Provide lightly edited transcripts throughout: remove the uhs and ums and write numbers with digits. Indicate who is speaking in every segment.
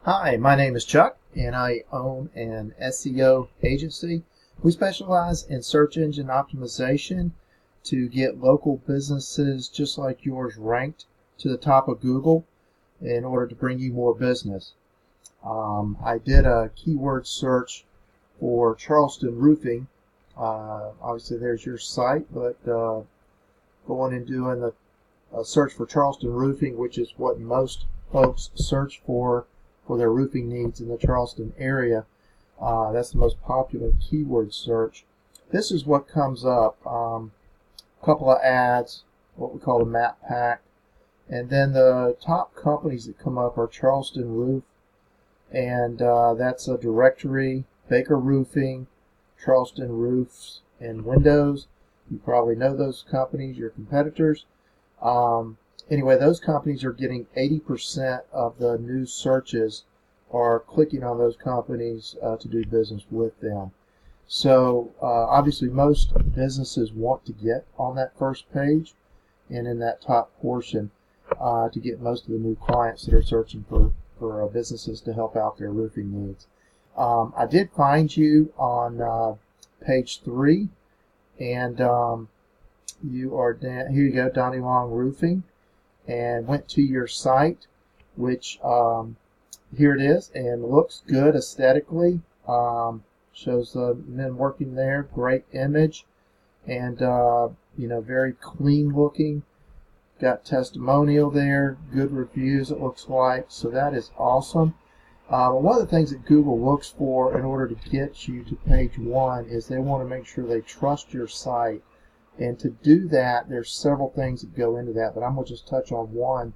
Speaker 1: Hi, my name is Chuck, and I own an SEO agency. We specialize in search engine optimization to get local businesses just like yours ranked to the top of Google in order to bring you more business. I did a keyword search for Charleston Roofing. Obviously, there's your site, but going and doing a search for Charleston Roofing, which is what most folks search for their roofing needs in the Charleston area. That's the most popular keyword search. This is what comes up. A couple of ads, what we call a map pack. And then the top companies that come up are Charleston Roof, and that's a directory, Baker Roofing, Charleston Roofs and Windows. You probably know those companies, your competitors. Anyway, those companies are getting 80% of the new searches are clicking on those companies to do business with them. So obviously most businesses want to get on that first page and in that top portion to get most of the new clients that are searching for businesses to help out their roofing needs. I did find you on page 3, and you are here you go, Donnie Roofing, and went to your site, which here it is, and looks good aesthetically. Shows the men working there, great image, and very clean looking. Got testimonial there, good reviews it looks like, so that is awesome. One of the things that Google looks for in order to get you to page 1 is they want to make sure they trust your site. And to do that, there's several things that go into that, but I'm going to just touch on one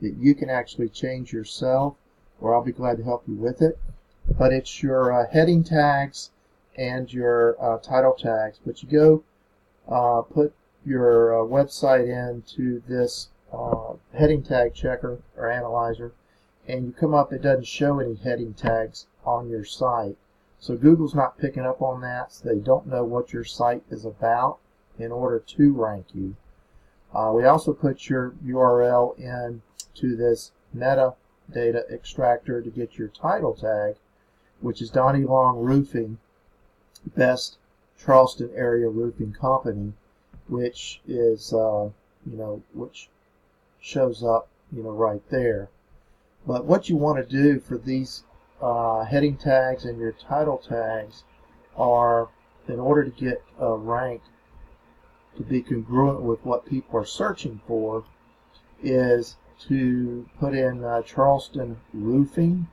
Speaker 1: that you can actually change yourself, or I'll be glad to help you with it. But it's your heading tags and your title tags. But you go put your website into this heading tag checker or analyzer, and you come up, it doesn't show any heading tags on your site. So Google's not picking up on that, so they don't know what your site is about in order to rank you. We also put your URL in to this metadata extractor to get your title tag, which is Donnie Roofing, best Charleston area roofing company, which is which shows up right there. But what you want to do for these heading tags and your title tags are, in order to get ranked to be congruent with what people are searching for, is to put in Charleston Roofing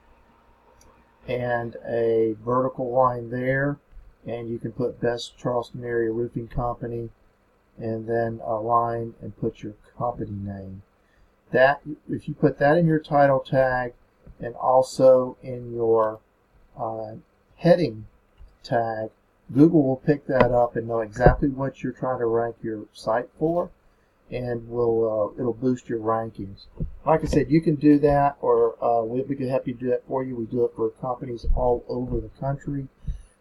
Speaker 1: and a vertical line there, and you can put best Charleston area roofing company and then a line and put your company name. That, if you put that in your title tag and also in your heading tag, Google will pick that up and know exactly what you're trying to rank your site for, and it'll boost your rankings. Like I said, you can do that, or we can help you do that for you. We do it for companies all over the country.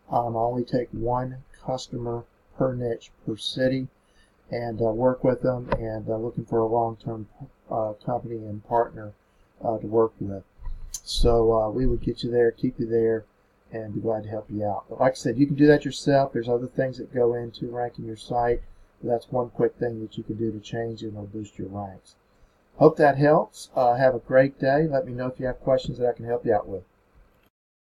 Speaker 1: I only take one customer per niche per city, and work with them, and looking for a long-term company and partner to work with. So we would get you there, keep you there, and be glad to help you out. But like I said, you can do that yourself. There's other things that go into ranking your site. But that's one quick thing that you can do to change it and it'll boost your ranks. Hope that helps. Have a great day. Let me know if you have questions that I can help you out with.